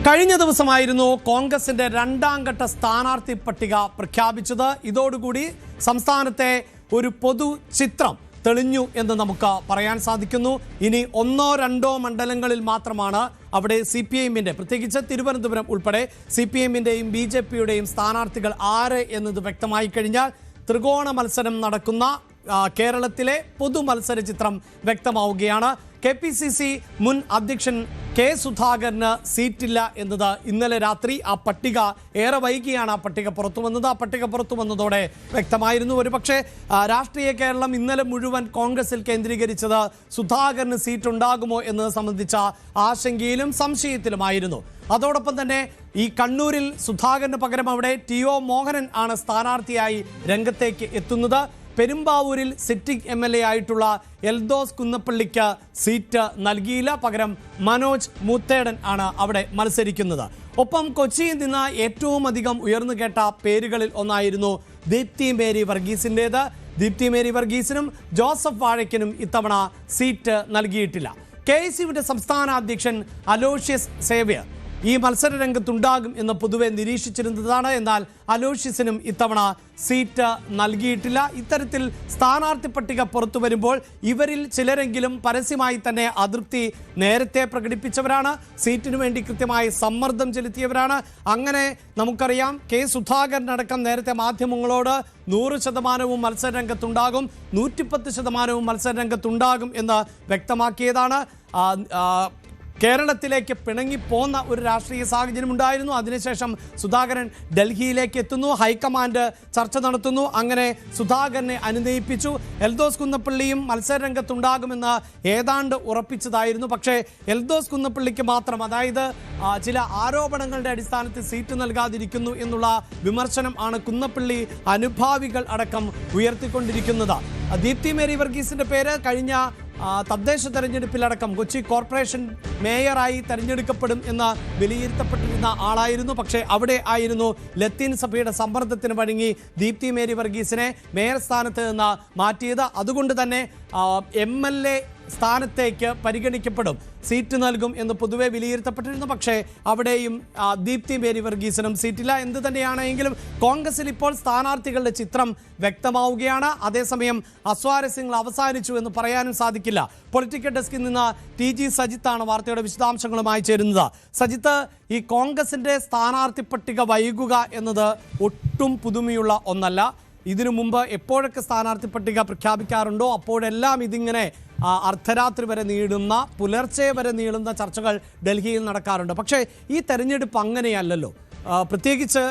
കഴിഞ്ഞ ദിവസമായിരുന്നു കോൺഗ്രസിന്റെ രണ്ടാം ഘട്ട സ്ഥാനാർത്ഥി പട്ടിക പ്രഖ്യാപിച്ചത്. ഇതോടുകൂടി സംസ്ഥാനത്തെ ഒരു പൊതു ചിത്രം തെളിഞ്ഞു എന്ന് നമുക്ക് പറയാൻ സാധിക്കുന്നു. ഇനി ഒന്നോ രണ്ടോ മണ്ഡലങ്ങളിൽ മാത്രമാണ് അവിടെ CPIM-ന്റെ, പ്രത്യേകിച്ച് തിരുവനന്തപുരം ഉൾപ്പെടെ CPIM-ന്റെയും BJP-യുടെയും സ്ഥാനാർത്ഥികൾ ആര് എന്നത് വ്യക്തമായി കഴിഞ്ഞാൽ ത്രികോണ മത്സരം നടക്കുന്ന കേരളത്തിലെ പൊതു മത്സര ചിത്രം വ്യക്തമാവുകയാണ്. KPCC മുൻ അധ്യക്ഷൻ K. സുധാകരന് സീറ്റില്ല എന്നത് ഇന്നലെ രാത്രി ആ പട്ടിക ഏറെ വൈകിയാണ് ആ പട്ടിക പുറത്തു വന്നത്. ആ പട്ടിക പുറത്തു വന്നതോടെ വ്യക്തമായിരുന്നു. ഒരുപക്ഷെ രാഷ്ട്രീയ കേരളം ഇന്നലെ മുഴുവൻ കോൺഗ്രസിൽ കേന്ദ്രീകരിച്ചത് സുധാകരന് സീറ്റ് ഉണ്ടാകുമോ എന്നത് സംബന്ധിച്ച ആശങ്കയിലും സംശയത്തിലുമായിരുന്നു. അതോടൊപ്പം തന്നെ ഈ കണ്ണൂരിൽ സുധാകരന് പകരം അവിടെ TO മോഹനൻ ആണ് സ്ഥാനാർത്ഥിയായി രംഗത്തേക്ക് എത്തുന്നത്. പെരുമ്പാവൂരിൽ സിറ്റിംഗ് MLA ആയിട്ടുള്ള എൽദോസ് കുന്നപ്പള്ളിക്ക് സീറ്റ് നൽകിയില്ല. പകരം മനോജ് മൂത്തേടൻ ആണ് അവിടെ മത്സരിക്കുന്നത്. ഒപ്പം കൊച്ചിയിൽ നിന്ന് ഏറ്റവും അധികം ഉയർന്നു കേട്ട പേരുകളിൽ ഒന്നായിരുന്നു ദീപ്തി മേരി വർഗീസിൻ്റേത്. ദീപ്തി മേരി വർഗീസിനും ജോസഫ് വാഴയ്ക്കനും ഇത്തവണ സീറ്റ് നൽകിയിട്ടില്ല. KSUവിൻ്റെ സംസ്ഥാന അധ്യക്ഷൻ അലോഷ്യസ് സേവ്യർ ഈ മത്സര രംഗത്തുണ്ടാകും എന്ന് പൊതുവെ നിരീക്ഷിച്ചിരുന്നതാണ്. എന്നാൽ അലോഷ്യസിനും ഇത്തവണ സീറ്റ് നൽകിയിട്ടില്ല. ഇത്തരത്തിൽ സ്ഥാനാർത്ഥി പട്ടിക പുറത്തു വരുമ്പോൾ ഇവരിൽ ചിലരെങ്കിലും പരസ്യമായി തന്നെ അതൃപ്തി നേരത്തെ പ്രകടിപ്പിച്ചവരാണ്, സീറ്റിനു വേണ്ടി കൃത്യമായി സമ്മർദ്ദം ചെലുത്തിയവരാണ്. അങ്ങനെ നമുക്കറിയാം K. സുധാകരനടക്കം നേരത്തെ മാധ്യമങ്ങളോട് 100% മത്സരരംഗത്തുണ്ടാകും, 110% മത്സരരംഗത്തുണ്ടാകും എന്ന് വ്യക്തമാക്കിയതാണ്. കേരളത്തിലേക്ക് പിണങ്ങിപ്പോന്ന ഒരു രാഷ്ട്രീയ സാഹചര്യം ഉണ്ടായിരുന്നു. അതിനുശേഷം സുധാകരൻ ഡൽഹിയിലേക്ക് എത്തുന്നു, ഹൈക്കമാൻഡ് ചർച്ച നടത്തുന്നു. അങ്ങനെ സുധാകരനെ അനുനയിപ്പിച്ചു. എൽദോസ് കുന്നപ്പള്ളിയും മത്സരരംഗത്തുണ്ടാകുമെന്ന് ഏതാണ്ട് ഉറപ്പിച്ചതായിരുന്നു. പക്ഷേ എൽദോസ് കുന്നപ്പള്ളിക്ക് മാത്രം, അതായത് ചില ആരോപണങ്ങളുടെ അടിസ്ഥാനത്തിൽ സീറ്റ് നൽകാതിരിക്കുന്നു എന്നുള്ള വിമർശനം ആണ് കുന്നപ്പള്ളി അനുഭാവികൾ അടക്കം ഉയർത്തിക്കൊണ്ടിരിക്കുന്നത്. ദീപ്തി മേരി വർഗീസിന്റെ പേര് കഴിഞ്ഞ തദ്ദേശ തെരഞ്ഞെടുപ്പിലടക്കം കൊച്ചി കോർപ്പറേഷൻ മേയറായി തെരഞ്ഞെടുക്കപ്പെടും എന്ന് വിലയിരുത്തപ്പെട്ടിരുന്ന ആളായിരുന്നു. പക്ഷേ അവിടെ ആയിരുന്നു ലത്തീൻ സഭയുടെ സമ്മർദ്ദത്തിന് വഴങ്ങി ദീപ്തി മേരി വർഗീസിനെ മേയർ സ്ഥാനത്ത് നിന്ന് മാറ്റിയത്. അതുകൊണ്ട് തന്നെ MLA സ്ഥാനത്തേക്ക് പരിഗണിക്കപ്പെടും, സീറ്റ് നൽകും എന്ന് പൊതുവെ വിലയിരുത്തപ്പെട്ടിരുന്നു. പക്ഷേ അവിടെയും ദീപ്തി മേരി വർഗീസിനും സീറ്റില്ല. എന്ത് തന്നെയാണെങ്കിലും കോൺഗ്രസിൽ ഇപ്പോൾ സ്ഥാനാർത്ഥികളുടെ ചിത്രം വ്യക്തമാവുകയാണ്. അതേസമയം അസ്വാരസ്യങ്ങൾ അവസാനിച്ചു എന്ന് പറയാനും സാധിക്കില്ല. പൊളിറ്റിക്കൽ ഡെസ്കിൽ നിന്ന് TG സജിത്താണ് വാർത്തയുടെ വിശദാംശങ്ങളുമായി ചേരുന്നത്. സജിത്ത്, ഈ കോൺഗ്രസിൻ്റെ സ്ഥാനാർത്ഥി പട്ടിക വൈകുക എന്നത് ഒട്ടും പുതുമയുള്ള ഒന്നല്ല. ഇതിനു മുമ്പ് എപ്പോഴൊക്കെ സ്ഥാനാർത്ഥി പട്ടിക പ്രഖ്യാപിക്കാറുണ്ടോ അപ്പോഴെല്ലാം ഇതിങ്ങനെ അർദ്ധരാത്രി വരെ നീളുന്ന, പുലർച്ചെ വരെ നീളുന്ന ചർച്ചകൾ ഡൽഹിയിൽ നടക്കാറുണ്ട്. പക്ഷേ ഈ തെരഞ്ഞെടുപ്പ് അങ്ങനെയല്ലല്ലോ. പ്രത്യേകിച്ച്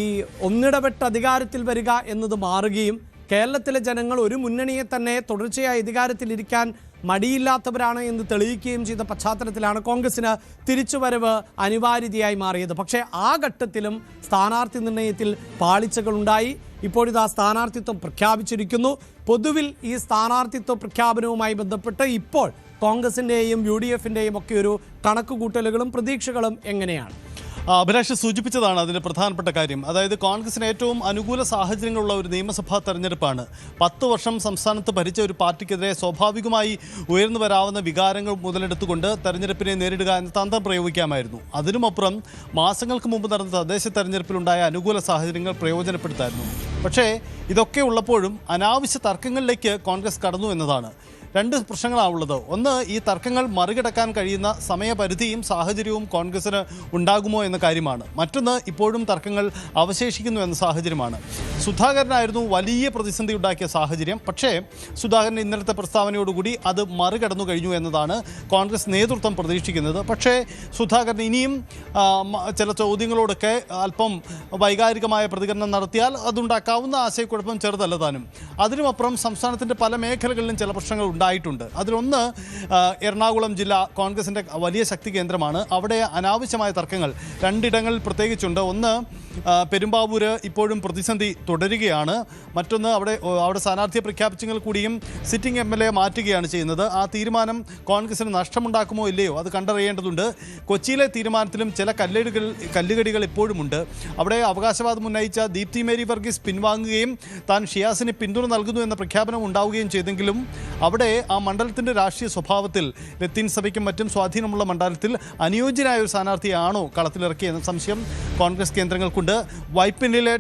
ഈ ഒന്നിടപെട്ട് അധികാരത്തിൽ വരിക എന്നത് മാറുകയും കേരളത്തിലെ ജനങ്ങൾ ഒരു മുന്നണിയെ തന്നെ തുടർച്ചയായി അധികാരത്തിലിരിക്കാൻ മടിയില്ലാത്തവരാണ് എന്ന് തെളിയിക്കുകയും ചെയ്ത പശ്ചാത്തലത്തിലാണ് കോൺഗ്രസിന് തിരിച്ചുവരവ് അനിവാര്യതയായി മാറിയത്. പക്ഷേ ആ ഘട്ടത്തിലും സ്ഥാനാർത്ഥി നിർണയത്തിൽ പാളിച്ചകളുണ്ടായി. ഇപ്പോഴിത് ആ സ്ഥാനാർത്ഥിത്വം പ്രഖ്യാപിച്ചിരിക്കുന്നു. പൊതുവിൽ ഈ സ്ഥാനാർത്ഥിത്വ പ്രഖ്യാപനവുമായി ബന്ധപ്പെട്ട് ഇപ്പോൾ കോൺഗ്രസിൻ്റെയും UDF-ൻ്റെയും ഒക്കെ ഒരു കണക്കുകൂട്ടലുകളും പ്രതീക്ഷകളും എങ്ങനെയാണ്? അഭിലാഷ് സൂചിപ്പിച്ചതാണ് അതിൻ്റെ പ്രധാനപ്പെട്ട കാര്യം. അതായത് കോൺഗ്രസിന് ഏറ്റവും അനുകൂല സാഹചര്യങ്ങളുള്ള ഒരു നിയമസഭാ തെരഞ്ഞെടുപ്പാണ്. 10 വർഷം സംസ്ഥാനത്ത് ഭരിച്ച ഒരു പാർട്ടിക്കെതിരെ സ്വാഭാവികമായി ഉയർന്നു വരാവുന്ന വികാരങ്ങൾ മുതലെടുത്തുകൊണ്ട് തെരഞ്ഞെടുപ്പിനെ നേരിടുക എന്ന തന്ത്രം പ്രയോഗിക്കാമായിരുന്നു. അതിനുമപ്പുറം മാസങ്ങൾക്ക് മുമ്പ് നടന്ന തദ്ദേശ തെരഞ്ഞെടുപ്പിലുണ്ടായ അനുകൂല സാഹചര്യങ്ങൾ പ്രയോജനപ്പെടുത്തായിരുന്നു. പക്ഷേ ഇതൊക്കെ ഉള്ളപ്പോഴും അനാവശ്യ തർക്കങ്ങളിലേക്ക് കോൺഗ്രസ് കടന്നു എന്നതാണ്. 2 പ്രശ്നങ്ങളാണുള്ളത്. ഒന്ന്, ഈ തർക്കങ്ങൾ മറികടക്കാൻ കഴിയുന്ന സമയപരിധിയും സാഹചര്യവും കോൺഗ്രസിന് ഉണ്ടാകുമോ എന്ന കാര്യമാണ്. മറ്റൊന്ന്, ഇപ്പോഴും തർക്കങ്ങൾ അവശേഷിക്കുന്നു എന്ന സാഹചര്യമാണ്. സുധാകരനായിരുന്നു വലിയ പ്രതിസന്ധി ഉണ്ടാക്കിയ സാഹചര്യം. പക്ഷേ സുധാകരൻ ഇന്നലത്തെ പ്രസ്താവനയോടുകൂടി അത് മറികടന്നു കഴിഞ്ഞു എന്നതാണ് കോൺഗ്രസ് നേതൃത്വം പ്രതീക്ഷിക്കുന്നത്. പക്ഷേ സുധാകരൻ ഇനിയും ചില ചോദ്യങ്ങളോടൊക്കെ അല്പം വൈകാരികമായ പ്രതികരണം നടത്തിയാൽ അതുണ്ടാക്കാവുന്ന ആശയക്കുഴപ്പം ചെറുതല്ല താനും. അതിനുമപ്പുറം സംസ്ഥാനത്തിൻ്റെ പല മേഖലകളിലും ചില പ്രശ്നങ്ങൾ ഉണ്ടായിട്ടുണ്ട്. അതിലൊന്ന്, എറണാകുളം ജില്ല കോൺഗ്രസിൻ്റെ വലിയ ശക്തി കേന്ദ്രമാണ്. അവിടെ അനാവശ്യമായ തർക്കങ്ങൾ 2 ഇടങ്ങളിൽ പ്രത്യേകിച്ചുണ്ട്. ഒന്ന്, പെരുമ്പാവൂര് ഇപ്പോഴും പ്രതിസന്ധി തുടരുകയാണ്. മറ്റൊന്ന്, അവിടെ സ്ഥാനാർത്ഥിയെ പ്രഖ്യാപിച്ചെങ്കിൽ കൂടിയും സിറ്റിംഗ് MLA മാറ്റുകയാണ് ചെയ്യുന്നത്. ആ തീരുമാനം കോൺഗ്രസിന് നഷ്ടമുണ്ടാക്കുമോ ഇല്ലയോ അത് കണ്ടറിയേണ്ടതുണ്ട്. കൊച്ചിയിലെ തീരുമാനത്തിലും ചില കല്ലുകടികൾ ഇപ്പോഴുമുണ്ട്. അവിടെ അവകാശവാദം ഉന്നയിച്ച ദീപ്തി മേരി വർഗീസ് പിൻവാങ്ങുകയും താൻ ഷിയാസിന് പിന്തുണ നൽകുന്നു എന്ന പ്രഖ്യാപനം ഉണ്ടാവുകയും ചെയ്തെങ്കിലും അവിടെ അവിടെ ആ മണ്ഡലത്തിൻ്റെ രാഷ്ട്രീയ സ്വഭാവത്തിൽ ലത്തീൻ സഭയ്ക്കും മറ്റും സ്വാധീനമുള്ള മണ്ഡലത്തിൽ അനുയോജ്യനായ ഒരു സ്ഥാനാർത്ഥിയാണോ കളത്തിലിറക്കിയെന്ന സംശയം കോൺഗ്രസ് കേന്ദ്രങ്ങൾക്കുണ്ട്. വൈപ്പിനിലെ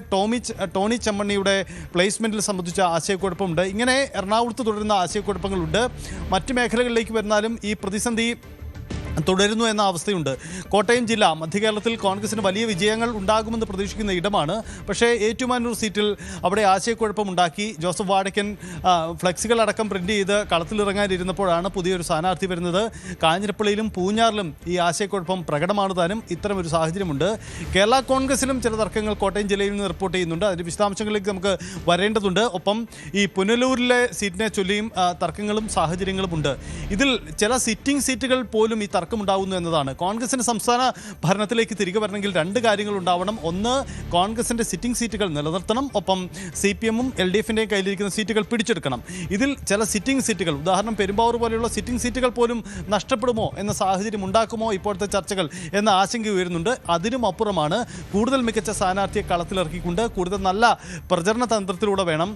ടോണി ചെമ്മണ്ണിയുടെ പ്ലേസ്മെൻറ്റിൽ സംബന്ധിച്ച ആശയക്കുഴപ്പമുണ്ട്. ഇങ്ങനെ എറണാകുളത്ത് തുടരുന്ന ആശയക്കുഴപ്പങ്ങളുണ്ട്. മറ്റ് മേഖലകളിലേക്ക് വരുന്നാലും ഈ പ്രതിസന്ധി തുടരുന്നു എന്ന അവസ്ഥയുണ്ട്. കോട്ടയം ജില്ല മധ്യകേരളത്തിൽ കോൺഗ്രസിന് വലിയ വിജയങ്ങൾ ഉണ്ടാകുമെന്ന് പ്രതീക്ഷിക്കുന്ന ഇടമാണ്. പക്ഷേ ഏറ്റുമാനൂർ സീറ്റിൽ അവിടെ ആശയക്കുഴപ്പമുണ്ടാക്കി. ജോസഫ് വാഴക്കൻ ഫ്ലെക്സുകളടക്കം പ്രിൻ്റ് ചെയ്ത് കളത്തിലിറങ്ങാനിരുന്നപ്പോഴാണ് പുതിയൊരു സ്ഥാനാർത്ഥി വരുന്നത്. കാഞ്ഞിരപ്പള്ളിയിലും പൂഞ്ഞാറിലും ഈ ആശയക്കുഴപ്പം പ്രകടമാണ് താനും. ഇത്തരമൊരു സാഹചര്യമുണ്ട്. കേരള കോൺഗ്രസിലും ചില തർക്കങ്ങൾ കോട്ടയം ജില്ലയിൽ നിന്ന് റിപ്പോർട്ട് ചെയ്യുന്നുണ്ട്. അതിൻ്റെ വിശദാംശങ്ങളിലേക്ക് നമുക്ക് വരേണ്ടതുണ്ട്. ഒപ്പം ഈ പുനലൂരിലെ സീറ്റിനെ ചൊല്ലിയും തർക്കങ്ങളും സാഹചര്യങ്ങളും ഉണ്ട്. ഇതിൽ ചില സിറ്റിംഗ് സീറ്റുകൾ പോലും ഈ തർക്കമുണ്ടാകുന്നു എന്നതാണ്. കോൺഗ്രസിന് സംസ്ഥാന ഭരണത്തിലേക്ക് തിരികെ വരണമെങ്കിൽ രണ്ട് കാര്യങ്ങൾ ഉണ്ടാവണം. ഒന്ന്, കോൺഗ്രസിൻ്റെ സിറ്റിംഗ് സീറ്റുകൾ നിലനിർത്തണം. ഒപ്പം CPM-ഉം LDF-ൻ്റെയും കയ്യിലിരിക്കുന്ന സീറ്റുകൾ പിടിച്ചെടുക്കണം. ഇതിൽ ചില സിറ്റിംഗ് സീറ്റുകൾ, ഉദാഹരണം പെരുമ്പാവൂർ പോലെയുള്ള സിറ്റിംഗ് സീറ്റുകൾ പോലും നഷ്ടപ്പെടുമോ എന്ന സാഹചര്യം ഉണ്ടാക്കുമോ ഇപ്പോഴത്തെ ചർച്ചകൾ എന്ന ആശങ്ക ഉയരുന്നുണ്ട്. അതിനും അപ്പുറമാണ് കൂടുതൽ മികച്ച സ്ഥാനാർത്ഥിയെ കളത്തിലിറക്കിക്കൊണ്ട് കൂടുതൽ നല്ല പ്രചരണ തന്ത്രത്തിലൂടെ വേണം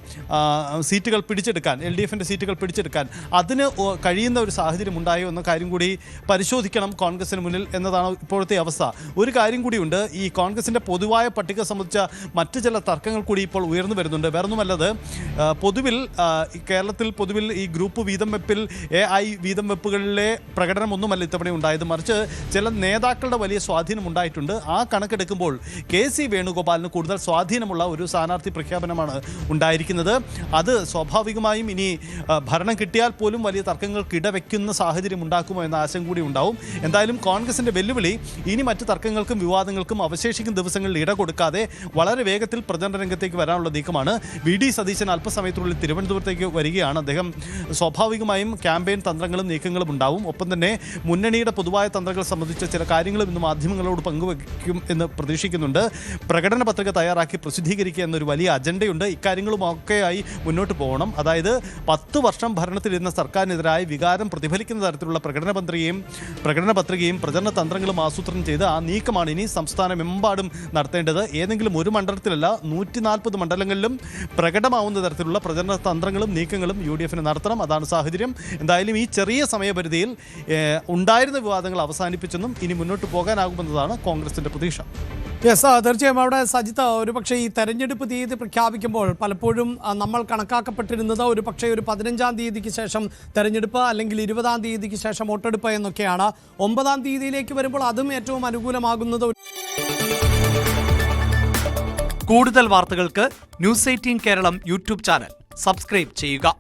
സീറ്റുകൾ പിടിച്ചെടുക്കാൻ, LDF-ൻ്റെ സീറ്റുകൾ പിടിച്ചെടുക്കാൻ. അതിന് കഴിയുന്ന ഒരു സാഹചര്യം ഉണ്ടായോ എന്ന കാര്യം കൂടി പരിശോധിക്കണം കോൺഗ്രസിന് മുന്നിൽ എന്നതാണ് ഇപ്പോഴത്തെ അവസ്ഥ. ഒരു കാര്യം കൂടിയുണ്ട്. ഈ കോൺഗ്രസിൻ്റെ പൊതുവായ പട്ടിക സംബന്ധിച്ച മറ്റ് ചില തർക്കങ്ങൾ കൂടി ഇപ്പോൾ ഉയർന്നു വരുന്നുണ്ട്. വേറൊന്നുമല്ലത്, കേരളത്തിൽ പൊതുവിൽ ഈ ഗ്രൂപ്പ് വീതം വെപ്പിൽ AI വീതം വെപ്പുകളിലെ പ്രകടനമൊന്നുമല്ല ഇത്തവണ ഉണ്ടായത്. മറിച്ച് ചില നേതാക്കളുടെ വലിയ സ്വാധീനം ഉണ്ടായിട്ടുണ്ട്. ആ കണക്കെടുക്കുമ്പോൾ KC വേണുഗോപാലിന് കൂടുതൽ സ്വാധീനമുള്ള ഒരു സ്ഥാനാർത്ഥി പ്രഖ്യാപനമാണ് ഉണ്ടായിരിക്കുന്നത്. അത് സ്വാഭാവികമായും ഇനി ഭരണം കിട്ടിയാൽ പോലും വലിയ തർക്കങ്ങൾക്ക് ഇടവെക്കുന്ന സാഹചര്യം ഉണ്ടാക്കുമോ എന്ന ആശങ്ക കൂടി ഉണ്ടാവും. എന്തായാലും കോൺഗ്രസിൻ്റെ വെല്ലുവിളി ഇനി മറ്റ് തർക്കങ്ങൾക്കും വിവാദങ്ങൾക്കും അവശേഷിക്കുന്ന ദിവസങ്ങളിൽ ഇട കൊടുക്കാതെ വളരെ വേഗത്തിൽ പ്രചരണ രംഗത്തേക്ക് വരാനുള്ള നീക്കമാണ്. VD സതീശൻ അല്പസമയത്തിനുള്ളിൽ തിരുവനന്തപുരത്തേക്ക് വരികയാണ്. അദ്ദേഹം സ്വാഭാവികമായും ക്യാമ്പയിൻ തന്ത്രങ്ങളും നീക്കങ്ങളും ഉണ്ടാവും. ഒപ്പം തന്നെ മുന്നണിയുടെ പൊതുവായ തന്ത്രങ്ങൾ സംബന്ധിച്ച ചില കാര്യങ്ങളും ഇന്ന് മാധ്യമങ്ങളോട് പങ്കുവയ്ക്കും എന്ന് പ്രതീക്ഷിക്കുന്നുണ്ട്. പ്രകടന പത്രിക തയ്യാറാക്കി പ്രസിദ്ധീകരിക്കുക എന്നൊരു വലിയ അജണ്ടയുണ്ട്. ഇക്കാര്യങ്ങളുമൊക്കെയായി മുന്നോട്ട് പോകണം. അതായത് 10 വർഷം ഭരണത്തിലിരുന്ന സർക്കാരിനെതിരായ വികാരം പ്രതിഫലിക്കുന്ന തരത്തിലുള്ള പ്രകടന പത്രികയും പ്രചരണ തന്ത്രങ്ങളും ആസൂത്രണം ചെയ്ത് ആ നീക്കമാണ് ഇനി സംസ്ഥാനമെമ്പാടും നടത്തേണ്ടത്. ഏതെങ്കിലും ഒരു മണ്ഡലത്തിലല്ല, 140 മണ്ഡലങ്ങളിലും പ്രകടമാവുന്ന തരത്തിലുള്ള പ്രചരണ തന്ത്രങ്ങളും നീക്കങ്ങളും UDF-ന് നടത്തണം. അതാണ് സാഹചര്യം. എന്തായാലും ഈ ചെറിയ സമയപരിധിയിൽ ഉണ്ടായിരുന്ന വിവാദങ്ങൾ അവസാനിപ്പിച്ചെന്നും ഇനി മുന്നോട്ട് പോകാനാകുമെന്നതാണ് കോൺഗ്രസിൻ്റെ പ്രതീക്ഷ. തീർച്ചയായും അവിടെ സജിത്ത്, ഒരുപക്ഷെ ഈ തെരഞ്ഞെടുപ്പ് തീയതി പ്രഖ്യാപിക്കുമ്പോൾ പലപ്പോഴും നമ്മൾ കണക്കാക്കപ്പെട്ടിരുന്നത് ഒരുപക്ഷെ ഒരു 15-ാം തീയതിക്ക് ശേഷം തെരഞ്ഞെടുപ്പ്, അല്ലെങ്കിൽ 20-ാം തീയതിക്ക് ശേഷം വോട്ടെടുപ്പ് എന്നൊക്കെയാണ്. 9-ാം തീയതിയിലേക്ക് വരുമ്പോൾ അതും ഏറ്റവും അനുകൂലമാകുന്നത്. കൂടുതൽ വാർത്തകൾക്ക് News 18 Keralam YouTube channel subscribe ചെയ്യുക.